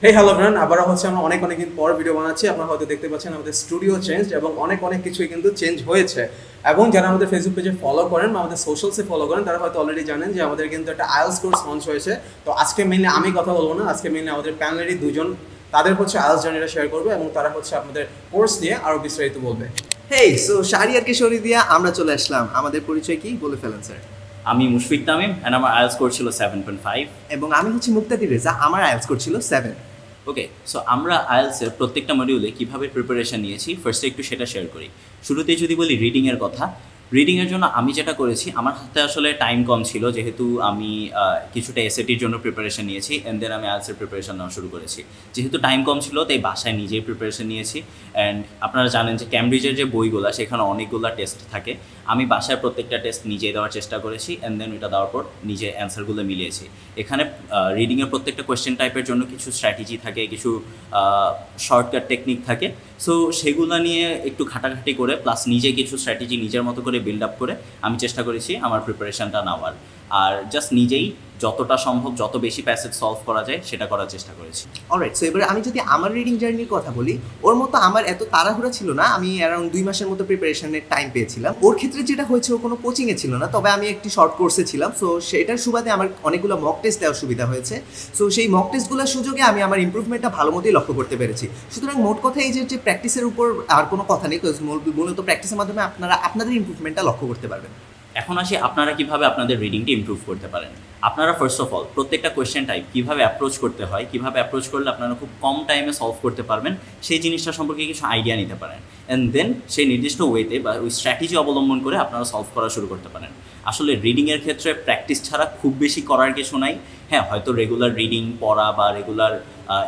হে hello friend, আবার হচ্ছে আমরা অনেক দিন পর ভিডিও বানাচ্ছি। আপনারা হয়তো দেখতে পাচ্ছেন আমাদের স্টুডিও চেঞ্জ এবং অনেক কিছুই কিন্তু চেঞ্জ হয়েছে। এবং যারা আমাদের ফেসবুক পেজে ফলো করেন বা আমাদের সোশ্যালসে ফলো করেন তারা হয়তো অলরেডি জানেন যে আমাদের কিন্তু একটা আইএলটিএস কোর্স লঞ্চ হয়েছে। তো আজকে মেইনলি আমি কথা বলবো না, আজকে মেইনলি আমাদের প্যানেলেরই দুজন তাদের হচ্ছে আইএলটিএস জার্নিটা শেয়ার করবে এবং তারা হচ্ছে আপনাদের কোর্স নিয়ে আরও বিস্তারিত বলবে। হেই সো শাহরিয়ার কিশোরী দিয়া আমরা চলে আসলাম। আমাদের পরিচয় কি বলে ফেলেন স্যার? আমি মুশফিক তামিম এন্ড আমার আইএলটিএস স্কোর ছিল 7.5। এবং আমি হচ্ছে মুক্তাদি রেজা, আমার আইএলটিএস স্কোর ছিল 7। ওকে, সো আমরা আইএলটিএসের প্রত্যেকটা মডিউলে কীভাবে প্রিপারেশন নিয়েছি ফার্স্টে একটু সেটা শেয়ার করি। শুরুতেই যদি বলি রিডিংয়ের কথা, রিডিংয়ের জন্য আমি যেটা করেছি, আমার হাতে আসলে টাইম কম ছিল, যেহেতু আমি কিছুটা এসএটির জন্য প্রিপারেশন নিয়েছি অ্যান্ড দেন আমি আইএলটিএসের প্রিপারেশন নেওয়া শুরু করেছি। যেহেতু টাইম কম ছিল তাই বাসায় নিজেই প্রিপারেশন নিয়েছি। অ্যান্ড আপনারা জানেন যে ক্যামব্রিজের যে বইগুলো সেখানে অনেকগুলো টেস্ট থাকে। আমি বাসায় প্রত্যেকটা টেস্ট নিজেই দেওয়ার চেষ্টা করেছি অ্যান্ড দেন ওইটা দেওয়ার পর নিজে অ্যান্সারগুলো মিলিয়েছি। এখানে রিডিংয়ের প্রত্যেকটা কোয়েশ্চেন টাইপের জন্য কিছু স্ট্র্যাটেজি থাকে, কিছু শর্টকাট টেকনিক থাকে। সো সেগুলো নিয়ে একটু ঘাটাঘাটি করে প্লাস নিজে কিছু স্ট্র্যাটেজি নিজের মতো করে বিল্ড আপ করে আমি চেষ্টা করেছি আমার প্রিপারেশানটা নেওয়ার। আর জাস্ট নিজেই যতটা সম্ভব যত বেশি প্যাসেজ সলভ করা যায় সেটা করার চেষ্টা করেছি। অলরাইট, সো এবারে আমি যদি আমার রিডিং জার্নির কথা বলি, ওর মতো আমার এত তাড়াহুড়া ছিল না। আমি অ্যারাউন্ড 2 মাসের মতো প্রিপারেশনের টাইম পেয়েছিলাম। ওর ক্ষেত্রে যেটা হয়েছে, ও কোনো কোচিংয়ে ছিল না, তবে আমি একটি শর্ট কোর্সে ছিলাম। সো সেটার সুবাদে আমার অনেকগুলো মক টেস্ট দেওয়ার সুবিধা হয়েছে। সো সেই মক টেস্টগুলোর সুযোগে আমি আমার ইম্প্রুভমেন্টটা ভালো মতোই লক্ষ্য করতে পেরেছি। সুতরাং মোট কথা এই যে প্র্যাকটিসের উপর আর কোনো কথা নেই, মূলত প্র্যাকটিসের মাধ্যমে আপনারা আপনাদের ইম্প্রুভমেন্টটা লক্ষ্য করতে পারবেন। এখন আসি আপনারা কীভাবে আপনাদের রিডিংটি ইমপ্রুভ করতে পারেন। আপনারা ফার্স্ট অফ অল প্রত্যেকটা কোয়েশ্চেন টাইপ কীভাবে অ্যাপ্রোচ করতে হয়, কীভাবে অ্যাপ্রোচ করলে আপনারা খুব কম টাইমে সলভ করতে পারবেন সেই জিনিসটা সম্পর্কে কিছু আইডিয়া নিতে পারেন। অ্যান্ড দেন সেই নির্দিষ্ট ওয়েতে বা ওই স্ট্র্যাটেজি অবলম্বন করে আপনারা সলভ করা শুরু করতে পারেন। আসলে রিডিংয়ের ক্ষেত্রে প্র্যাকটিস ছাড়া খুব বেশি করার কিছু নাই। হ্যাঁ, হয়তো রেগুলার রিডিং পড়া বা রেগুলার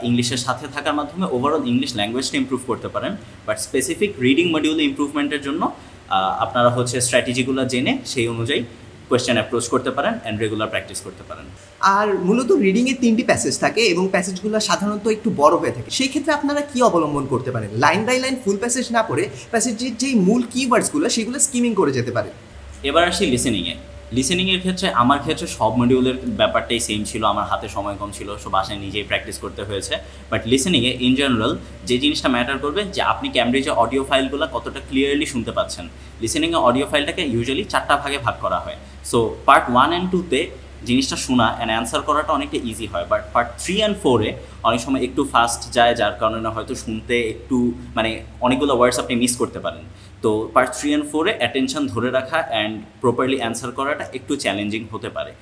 ইংলিশের সাথে থাকার মাধ্যমে ওভারঅল ইংলিশ ল্যাঙ্গুয়েজটা ইমপ্রুভ করতে পারেন। বাট স্পেসিফিক রিডিং মডিউলে ইমপ্রুভমেন্টের জন্য আপনারা হচ্ছে স্ট্র্যাটেজিগুলো জেনে সেই অনুযায়ী কোয়েশ্চেন অ্যাপ্রোচ করতে পারেন অ্যান্ড রেগুলার প্র্যাকটিস করতে পারেন। আর মূলত রিডিংয়ে 3টি প্যাসেজ থাকে এবং প্যাসেজগুলো সাধারণত একটু বড় হয়ে থাকে। সেই ক্ষেত্রে আপনারা কি অবলম্বন করতে পারেন? Line by line full passage না পড়ে প্যাসেজের যেই মূল কিওয়ার্ডসগুলো সেগুলো স্কিমিং করে যেতে পারে। এবার আসি লিসেনিংয়ের ক্ষেত্রে আমার ক্ষেত্রে সব মডিউলের ব্যাপারটাই সেম ছিল। আমার হাতে সময় কম ছিল, সো বাসায় নিজেই প্র্যাকটিস করতে হয়েছে। বাট লিসেনিংয়ে ইন জেনারেল যে জিনিসটা ম্যাটার করবে যে আপনি ক্যামব্রিজে অডিও ফাইলগুলো কতটা ক্লিয়ারলি শুনতে পাচ্ছেন। লিসেনিংয়ে অডিও ফাইলটাকে ইউজুয়ালি 4টা ভাগে ভাগ করা হয়। সো পার্ট 1 and 2-তে জিনিসটা শোনা অ্যান্ড অ্যান্সার করাটা অনেকটা ইজি হয়। বাট পার্ট 3 and 4-এ অনেক সময় একটু ফাস্ট যায়, যার কারণে হয়তো শুনতে একটু অনেকগুলো ওয়ার্ডস আপনি মিস করতে পারেন। তো পার্ট 3 and 4-এ অ্যাটেনশন ধরে রাখা অ্যান্ড প্রপারলি অ্যান্সার করাটা একটু চ্যালেঞ্জিং হতে পারে।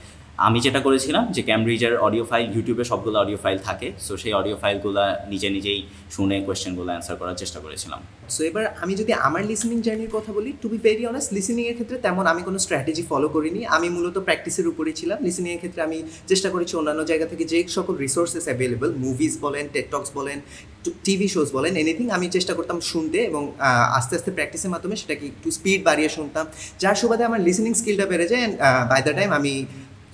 আমি যেটা করেছিলাম যে ক্যামব্রিজের অডিও ফাইল, ইউটিউবে সবগুলো অডিও ফাইল থাকে, সো সেই অডিও ফাইলগুলো নিজেই শুনে কোয়েশ্চেনগুলো অ্যান্সার করার চেষ্টা করেছিলাম। সো এবার আমি যদি আমার লিসেনিং জার্নির কথা বলি, টু বি ভেরি অনেস্ট, লিসেনিংয়ের ক্ষেত্রে তেমন আমি কোনো স্ট্র্যাটেজি ফলো করিনি। আমি মূলত প্র্যাকটিসের উপরেই ছিলাম। লিসেনিংয়ের ক্ষেত্রে আমি চেষ্টা করেছি অন্যান্য জায়গা থেকে যে সকল রিসোর্সেস অ্যাভেলেবল, মুভিজ বলেন, টেড টক্স বলেন, টিভি শোজ বলেন, এনিথিং, আমি চেষ্টা করতাম শুনতে এবং আস্তে আস্তে প্র্যাকটিসের মাধ্যমে সেটাকে একটু স্পিড বাড়িয়ে শুনতাম, যার সুবাদে আমার লিসেনিং স্কিলটা বেড়ে যায়। অ্যান্ড বাই দ্য টাইম আমি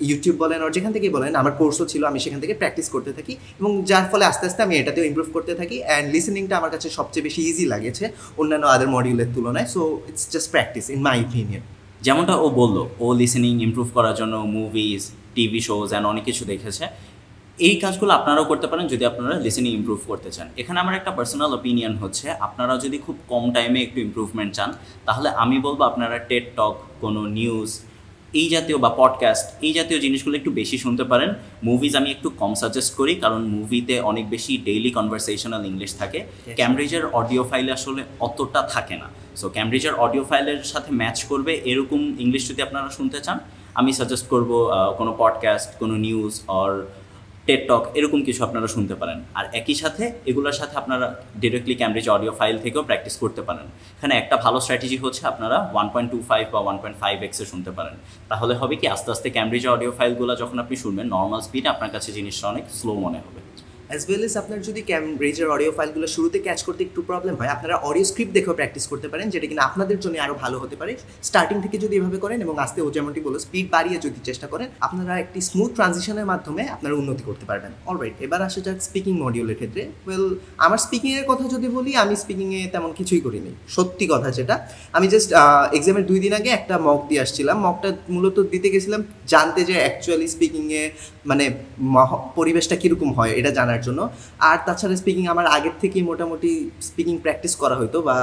ইউটিউব বলেন আর যেখান থেকেই বলেন, আমার কোর্সও ছিল, আমি সেখান থেকে প্র্যাকটিস করতে থাকি এবং যার ফলে আস্তে আস্তে আমি এটাতেও ইমপ্রুভ করতে থাকি। অ্যান্ড লিসেনিংটা আমার কাছে সবচেয়ে বেশি ইজি লাগেছে অন্যান্য আদার মডিউলের তুলনায়। So it's just practice in my opinion. যেমনটা ও বললো, ও লিসেনিং ইমপ্রুভ করার জন্য মুভিজ, টিভি শোজ অ্যান্ড অনেক কিছু দেখেছে। এই কাজগুলো আপনারাও করতে পারেন যদি আপনারা লিসেনিং ইমপ্রুভ করতে চান। এখানে আমার একটা পার্সোনাল ওপিনিয়ন হচ্ছে, আপনারা যদি খুব কম টাইমে একটু ইমপ্রুভমেন্ট চান তাহলে আমি বলবো আপনারা টেড টক, কোনো নিউজ এই জাতীয় বা পডকাস্ট এই জাতীয় জিনিসগুলো একটু বেশি শুনতে পারেন। মুভিজ আমি একটু কম সাজেস্ট করি, কারণ মুভিতে অনেক বেশি ডেইলি কনভারসেশনাল ইংলিশ থাকে। ক্যামব্রিজের অডিও ফাইলে আসলে অতটা থাকে না। সো ক্যামব্রিজের অডিও ফাইলের সাথে ম্যাচ করবে এরকম ইংলিশ যদি আপনারা শুনতে চান, আমি সাজেস্ট করব কোনো পডকাস্ট, কোনো নিউজ অর টেড টক এরকম কিছু আপনারা শুনতে পারেন। আর একই সাথে এগুলোর সাথে আপনারা ডিরেক্টলি ক্যামব্রিজ অডিও ফাইল থেকেও প্র্যাকটিস করতে পারেন। এখানে একটা ভালো স্ট্র্যাটেজি হচ্ছে আপনারা 1.25 বা 1.5x-এ শুনতে পারেন। তাহলে হবে কি, আস্তে আস্তে ক্যামব্রিজ অডিও ফাইলগুলো যখন আপনি শুনবেন নর্মাল স্পিডে, আপনার কাছে জিনিসটা অনেক স্লো মনে হবে। অ্যাজ ওয়েল এস আপনার যদি ক্যামব্রিজের অডিও ফাইলগুলো শুরুতে ক্যাচ করতে একটু প্রবলেম হয়, আপনারা অডিও স্ক্রিপ্ট দেখেও প্র্যাকটিস করতে পারেন, যেটা কিনা আপনাদের জন্য আরও ভালো হতে পারে। স্টার্টিং থেকে যদি এভাবে করেন এবং আস্তে ও যেমনটি বলো স্পিড বাড়িয়ে যদি চেষ্টা করেন, আপনারা একটি স্মুথ ট্রানজিশনের মাধ্যমে আপনারা উন্নতি করতে পারবেন। অলরাইট, এবার আসা যাক স্পিকিং মডিউলের ক্ষেত্রে। ওয়েল, আমার স্পিকিংয়ের কথা যদি বলি, আমি স্পিকিংয়ে তেমন কিছুই করিনি। সত্যি কথা যেটা, আমি জাস্ট এক্সামের 2 দিন আগে একটা মক দিয়ে আসছিলাম। মকটা মূলত দিতে গেছিলাম জানতে যে অ্যাকচুয়ালি স্পিকিংয়ে মানে পরিবেশটা কীরকম হয় এটা জানার জন্য। আর তাছাড়া স্পিকিং আমার আগের থেকেই মোটামুটি স্পিকিং প্র্যাকটিস করা হতো বা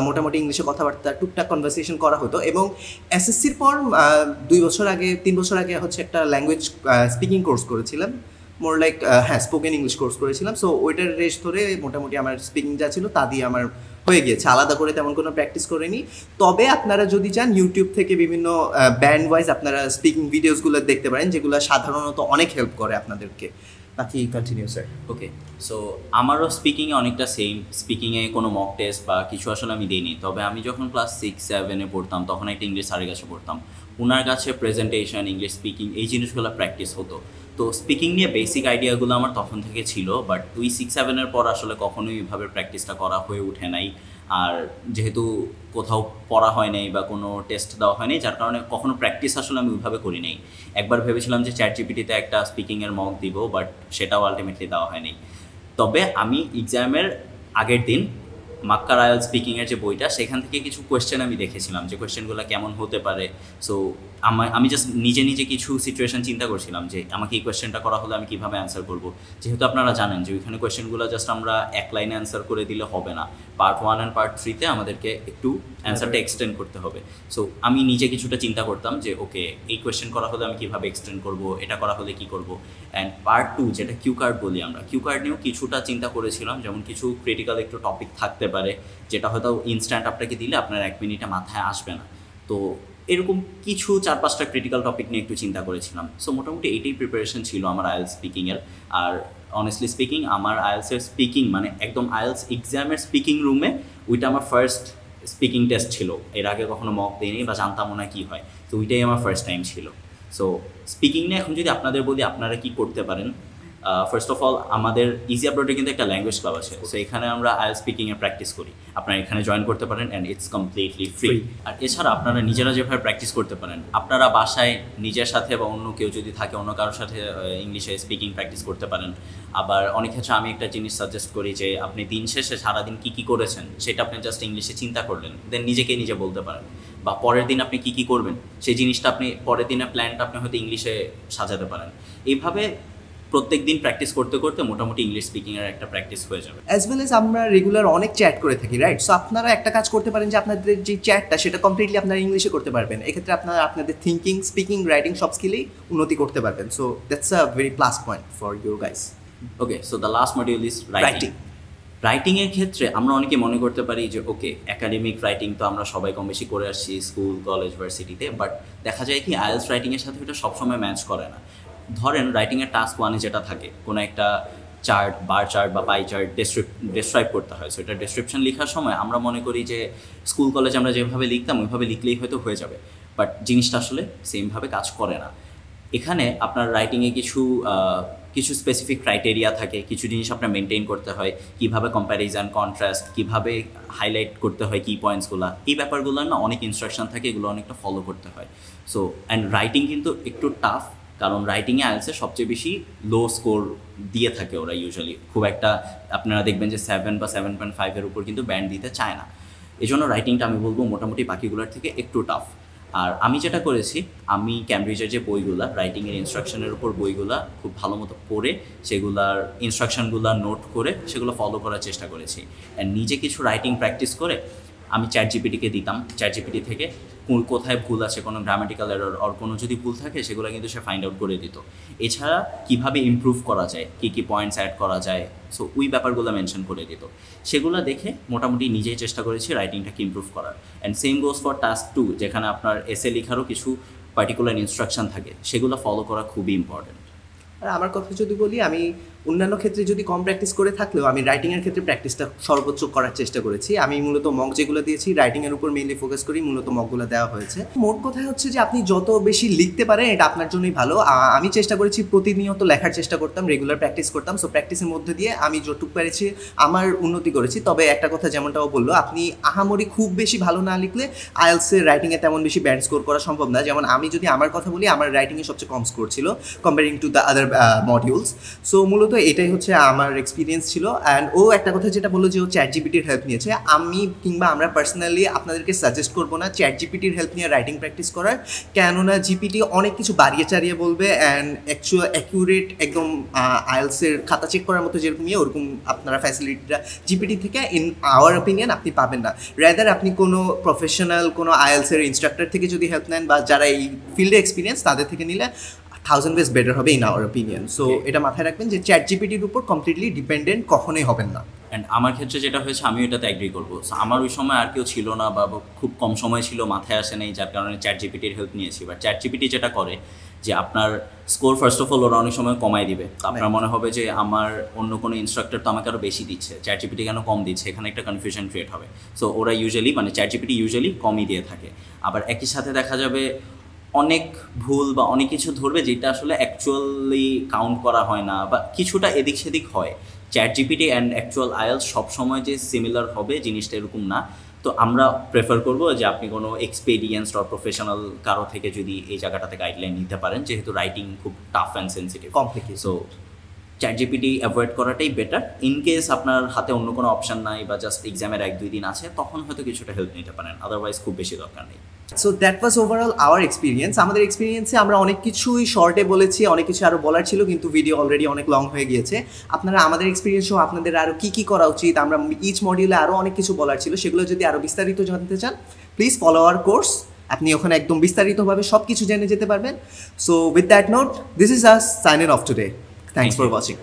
মোটামুটি ইংলিশে কথাবার্তা টুকটাক কনভারসেশন করা হতো। এবং এসএসসির পর 3 বছর আগে হচ্ছে একটা ল্যাঙ্গুয়েজ স্পিকিং কোর্স করেছিলাম, more like spoken English course করেছিলাম। সো ওইটার রেস ধরে মোটামুটি আমার স্পিকিং যা ছিল তা দিয়ে আমার হয়ে গিয়েছে, আলাদা করে তেমন কোনো প্র্যাকটিস করিনি। তবে আপনারা যদি চান ইউটিউব থেকে বিভিন্ন ব্যান্ড ওয়াইজ আপনারা স্পিকিং ভিডিওসগুলো দেখতে পারেন, যেগুলো সাধারণত অনেক হেল্প করে আপনাদেরকে। বাকি কন্টিনিউ স্যার। ওকে, সো আমারও স্পিকিংয়ে অনেকটা সেম। স্পিকিংয়ে কোনো মক টেস্ট বা কিছু আসলে আমি দিইনি, তবে আমি যখন ক্লাস 6-7-এ পড়তাম তখন একটা ইংলিশ স্যারের কাছে পড়তাম। ওনার কাছে প্রেজেন্টেশন, ইংলিশ স্পিকিং এই জিনিসগুলো প্র্যাকটিস হতো। তো স্পিকিং নিয়ে বেসিক আইডিয়াগুলো আমার তখন থেকে ছিল, বাট ওই 6-7-এর পর আসলে কখনোই ওইভাবে প্র্যাকটিসটা করা হয়ে ওঠে নাই। আর যেহেতু কোথাও পড়া হয় নাই বা কোনো টেস্ট দেওয়া হয় নাই, যার কারণে কখনো প্র্যাকটিস আসলে আমি ওইভাবে করি নাই। একবার ভেবেছিলাম যে চ্যাটজিপিটিতে একটা স্পিকিংয়ের মক দিব, বাট সেটাও আলটিমেটলি দেওয়া হয়নি। তবে আমি এক্সামের আগের দিন মাক্কার আইএলটিএস স্পিকিংয়ের যে বইটা, সেখান থেকে কিছু কোয়েশ্চেন আমি দেখেছিলাম যে কোয়েশ্চেনগুলো কেমন হতে পারে। সো আমি জাস্ট নিজে কিছু সিচুয়েশন চিন্তা করছিলাম যে আমাকে এই কোয়েশ্চেনটা করা হলে আমি কীভাবে অ্যান্সার করবো। যেহেতু আপনারা জানেন যে ওইখানে কোয়েশ্চেনগুলো জাস্ট আমরা এক লাইনে অ্যান্সার করে দিলে হবে না, পার্ট 1 অ্যান্ড পার্ট 3-তে আমাদেরকে একটু অ্যান্সারটা এক্সটেন্ড করতে হবে। সো আমি নিজে কিছুটা চিন্তা করতাম যে ওকে, এই কোয়েশ্চেন করা হলে আমি কীভাবে এক্সটেন্ড করবো, এটা করা হলে কী করবো। অ্যান্ড পার্ট 2 যেটা কিউ কার্ড বলি আমরা, কিউ কার্ড নিয়েও কিছুটা চিন্তা করেছিলাম, যেমন কিছু ক্রিটিক্যাল একটু টপিক থাকতে পারে যেটা হয়তো ইনস্ট্যান্ট আপনাকে দিলে আপনার 1 মিনিটে মাথায় আসবে না। তো এরকম কিছু 4-5টা ক্রিটিক্যাল টপিক নিয়ে একটু চিন্তা করেছিলাম। সো মোটামুটি এইটাই প্রিপারেশন ছিল আমার আইএলটিএস স্পিকিংয়ের। আর অনেস্টলি স্পিকিং আমার আইএলটিএসের স্পিকিং মানে একদম আইএলটিএস এক্সামের স্পিকিং রুমে ওইটা আমার ফার্স্ট স্পিকিং টেস্ট ছিল। এর আগে কখনো মক দিইনি বা জানতামও না কী হয়, তো ওইটাই আমার ফার্স্ট টাইম ছিল। সো স্পিকিং নিয়ে এখন যদি আপনাদের বলি আপনারা কী করতে পারেন, ফার্স্ট অফ অল আমাদের ইজি আপলোডে কিন্তু একটা ল্যাঙ্গুয়েজ ক্লাব আছে। সো এখানে আমরা আইএলটিএস স্পিকিংয়ে প্র্যাকটিস করি, আপনারা এখানে জয়েন করতে পারেন অ্যান্ড ইটস কমপ্লিটলি ফ্রি। আর এছাড়া আপনারা নিজেরা যেভাবে প্র্যাকটিস করতে পারেন, আপনারা বাসায় নিজের সাথে বা অন্য কেউ যদি থাকে অন্য কারোর সাথে ইংলিশে স্পিকিং প্র্যাকটিস করতে পারেন। আবার অনেক ক্ষেত্রে আমি একটা জিনিস সাজেস্ট করি যে আপনি দিন শেষে সারাদিন কী করেছেন সেটা আপনি জাস্ট ইংলিশে চিন্তা করলেন, দেন নিজে বলতে পারেন। বা পরের দিন আপনি কী করবেন সেই জিনিসটা আপনি পরের দিনের প্ল্যানটা আপনি হয়তো ইংলিশে সাজাতে পারেন। এইভাবে প্রত্যেক দিন প্র্যাকটিস করতে করতে মোটামুটি ইংলিশ স্পিকিংয়ের একটা প্র্যাকটিস হয়ে যাবে। অ্যাজ ওয়েল এজ আমরা রেগুলার অনেক চ্যাট করে থাকি, রাইট? সো আপনারা একটা কাজ করতে পারেন যে আপনাদের যে চ্যাটটা সেটা কমপ্লিটলি আপনারা ইংলিশে করতে পারবেন। এক্ষেত্রে আপনারা আপনাদের থিঙ্কিং, স্পিকিং, রাইটিং সব স্কিলেই উন্নতি করতে পারবেন। So that's a very plus point for your guys. Okay, so the last module is writing. রাইটিংয়ের ক্ষেত্রে আমরা অনেকে মনে করতে পারি যে ওকে, একাডেমিক রাইটিং তো আমরা সবাই কম বেশি করে আসছি স্কুল, কলেজ, ভার্সিটিতে, বাট দেখা যায় কি আইএলটিএস রাইটিংয়ের সাথে ওটা সবসময় ম্যাচ করে না। ধরেন রাইটিংয়ের টাস্ক 1-এ যেটা থাকে, কোনো একটা চার্ট, বার চার্ট বা পাই চার্ট ডেসক্রাইব করতে হয়। সো এটা ডেসক্রিপশন লেখার সময় আমরা মনে করি যে স্কুল কলেজে আমরা যেভাবে লিখতাম ওইভাবে লিখলেই হয়তো হয়ে যাবে, বাট জিনিসটা আসলে সেমভাবে কাজ করে না। এখানে আপনার রাইটিংয়ে কিছু স্পেসিফিক ক্রাইটেরিয়া থাকে, কিছু জিনিস আপনার মেনটেন করতে হয়, কীভাবে কম্প্যারিজন, কন্ট্রাস্ট, কীভাবে হাইলাইট করতে হয় কি পয়েন্টসগুলো, এই ব্যাপারগুলো না অনেক ইনস্ট্রাকশন থাকে, এগুলো অনেকটা ফলো করতে হয়। সো অ্যান্ড রাইটিং কিন্তু একটু টাফ, কারণ রাইটিংয়ে আইএলটিএসে সবচেয়ে বেশি লো স্কোর দিয়ে থাকে ওরা ইউজুয়ালি। খুব একটা আপনারা দেখবেন যে 7 বা 7.5-এর উপর কিন্তু ব্যান্ড দিতে চায় না। এই জন্য রাইটিংটা আমি বলবো মোটামুটি বাকিগুলোর থেকে একটু টাফ। আর আমি যেটা করেছি, আমি ক্যামব্রিজের যে বইগুলা রাইটিংয়ের ইনস্ট্রাকশনের উপর বইগুলা খুব ভালো মতো পড়ে সেগুলার ইনস্ট্রাকশনগুলো নোট করে সেগুলো ফলো করার চেষ্টা করেছি। অ্যান্ড নিজে কিছু রাইটিং প্র্যাকটিস করে আমি চ্যাটজিপিটিকে দিতাম, চ্যাটজিপিটি থেকে কোথায় ভুল আছে, কোনো গ্রামাটিক্যাল এরর আর কোনো যদি ভুল থাকে সেগুলো কিন্তু সে ফাইন্ড আউট করে দিত। এছাড়া কীভাবে ইমপ্রুভ করা যায়, কী পয়েন্টস অ্যাড করা যায়, সো ওই ব্যাপারগুলো মেনশন করে দিত। সেগুলো দেখে মোটামুটি নিজেই চেষ্টা করেছি রাইটিংটাকে ইমপ্রুভ করার। And same goes for task 2, যেখানে আপনার এসে লেখারও কিছু পার্টিকুলার ইনস্ট্রাকশন থাকে, সেগুলো ফলো করা খুবই ইম্পর্টেন্ট। আর আমার কথা যদি বলি, আমি অন্যান্য ক্ষেত্রে যদি কম প্র্যাকটিস করে থাকলেও আমি রাইটিংয়ের ক্ষেত্রে প্র্যাকটিসটা সর্বোচ্চ করার চেষ্টা করেছি। আমি মূলত মক যেগুলো দিয়েছি রাইটিংয়ের উপর মেইনলি ফোকাস করি, মূলত মকগুলো দেওয়া হয়েছে। মোট কথা হচ্ছে যে আপনি যত বেশি লিখতে পারেন এটা আপনার জন্যই ভালো। আমি চেষ্টা করেছি প্রতিনিয়ত লেখার চেষ্টা করতাম, রেগুলার প্র্যাকটিস করতাম। সো প্র্যাকটিসের মধ্যে দিয়ে আমি যতটুকু পেরেছি আমার উন্নতি করেছি। তবে একটা কথা যেমনটাও বললো, আপনি আহামরি খুব বেশি ভালো না লিখলে আইএলটিএসের রাইটিংয়ে তেমন বেশি ব্যান্ড স্কোর করা সম্ভব না। যেমন আমি যদি আমার কথা বলি, আমার রাইটিংয়ে সবচেয়ে কম স্কোর ছিল comparing to the other modules. So মূলত মূলত এটাই হচ্ছে আমার এক্সপিরিয়েন্স ছিল। অ্যান্ড ও একটা কথা যেটা বললো যে ও চ্যাট জিপিটির হেল্প নিয়েছে, আমি কিংবা আমরা পার্সোনালি আপনাদেরকে সাজেস্ট করবো না চ্যাট জিপিটির হেল্প নিয়ে রাইটিং প্র্যাকটিস করার, কেননা জিপিটি অনেক কিছু বাড়িয়ে চাড়িয়ে বলবে অ্যান্ড অ্যাকিউরেট একদম আইএলসের খাতা চেক করার মতো যেরকম ওরকম আপনারা ফ্যাসিলিটিটা জিপিটি থেকে ইন আওয়ার ওপিনিয়ন আপনি পাবেন না। রেদার আপনি কোনো প্রফেশনাল কোনো আইএলসের ইনস্ট্রাক্টর থেকে যদি হেল্প নেন বা যারা এই ফিল্ডে এক্সপিরিয়েন্স তাদের থেকে নিলে 1000 বেস বেটার হবে ইন আওয়ার ওপিনিয়ন। সো এটা মাথায় রাখবেন যে চ্যাট জিপিটির উপর কমপ্লিটলি ডিপেন্ডেন্ট কখনোই হবেন না। অ্যান্ড আমার ক্ষেত্রে যেটা হয়েছে আমি এটাতে অ্যাগ্রি করবো। So, আমার ওই সময় আর কেউ ছিল না বা খুব কম সময় ছিল, মাথায় আসে নেই, যার কারণে চ্যাট জিপিটির হেল্প নিয়েছি। বাট চ্যাট জিপিটি যেটা করে যে আপনার স্কোর ফার্স্ট অফ অল ওরা অনেক সময় কমায় দিবে, তো আপনার মনে হবে যে আমার অন্য কোনো ইনস্ট্রাক্টর তো আমাকে আরও বেশি দিচ্ছে, চ্যাট জিপিটি কেন কম দিচ্ছে, এখানে একটা কনফিউশন ক্রিয়েট হবে। সো ওরা ইউজুয়ালি মানে চ্যাট জিপিটি ইউজুয়ালি কমই দিয়ে থাকে। আবার একই সাথে দেখা যাবে অনেক ভুল বা অনেক কিছু ধরবে যেটা আসলে অ্যাকচুয়ালি কাউন্ট করা হয় না বা কিছুটা এদিক সেদিক হয়। Chat GPT and actual IELTS সবসময় যে সিমিলার হবে জিনিসটা এরকম না। তো আমরা প্রেফার করবো যে আপনি কোনো এক্সপেরিয়েন্সড অর প্রফেশনাল কারো থেকে যদি এই জায়গাটাতে গাইডলাইন নিতে পারেন, যেহেতু রাইটিং খুব tough and sensitive complicated. So chat GPT avoid করাটাই বেটার। ইন কেস আপনার হাতে অন্য কোনো অপশান নাই বা জাস্ট এক্সামের 1-2 দিন আছে, তখন হয়তো কিছুটা হেল্প নিতে পারেন, আদারওয়াইজ খুব বেশি দরকার নেই। So that was overall our experience. আমাদের এক্সপিরিয়েন্সে আমরা অনেক কিছুই শর্টে বলেছি, অনেক কিছু আরও বলার ছিল, কিন্তু ভিডিও অলরেডি অনেক লং হয়ে গিয়েছে। আপনারা আমাদের এক্সপিরিয়েন্স সহ আপনাদের আরও কী করা উচিত, আমরা ইচ মডিউলে আরও অনেক কিছু বলার ছিল, সেগুলো যদি আরও বিস্তারিত জানতে চান প্লিজ ফলো আওয়ার কোর্স। আপনি ওখানে একদম বিস্তারিতভাবে সব কিছু জেনে যেতে পারবেন। So with that note, this is us signing off today. Thanks for watching.